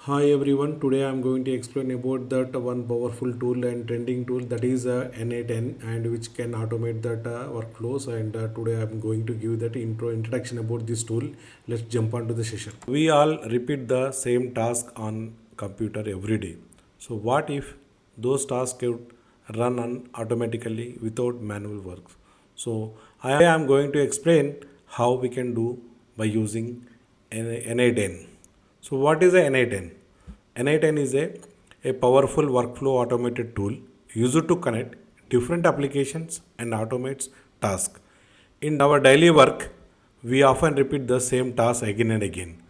Hi everyone, today I am going to explain about that one powerful tool and trending tool that is n8n and which can automate that workflows, and today I am going to give that introduction about this tool. Let's jump onto the session. We all repeat the same task on computer every day. So what if those tasks could run automatically without manual work? So I am going to explain how we can do by using n8n. So what is a n8n? n8n is a powerful workflow automated tool used to connect different applications and automates tasks. In our daily work, we often repeat the same task again and again.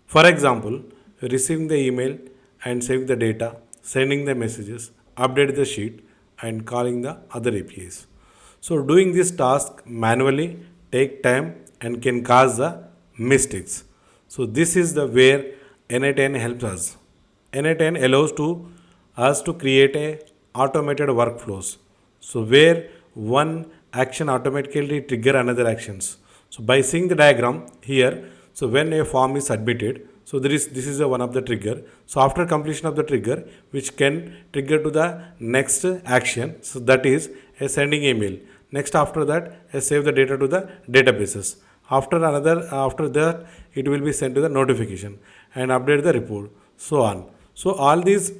For example, receiving the email and saving the data, sending the messages, update the sheet, and calling the other APIs. So doing this task manually take time and can cause the mistakes. So this is the where n8n helps us. n8n allows to us to create a automated workflows. So where one action automatically trigger another actions. So by seeing the diagram here, so when a form is submitted, so this is a one of the trigger. So after completion of the trigger, which can trigger to the next action, so that is a sending email. Next after that, a save the data to the databases. After that, it will be sent to the notification and update the report, so on. So all these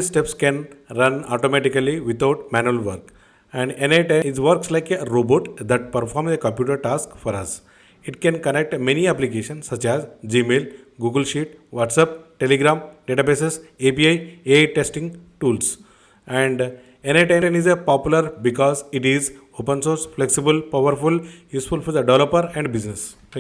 steps can run automatically without manual work. And n8 it works like a robot that performs a computer task for us. It can connect many applications such as Gmail, Google Sheet, WhatsApp, Telegram, databases, API, AI testing tools. And n8n is a popular because it is open source, flexible, powerful, useful for the developer and business. Thank you.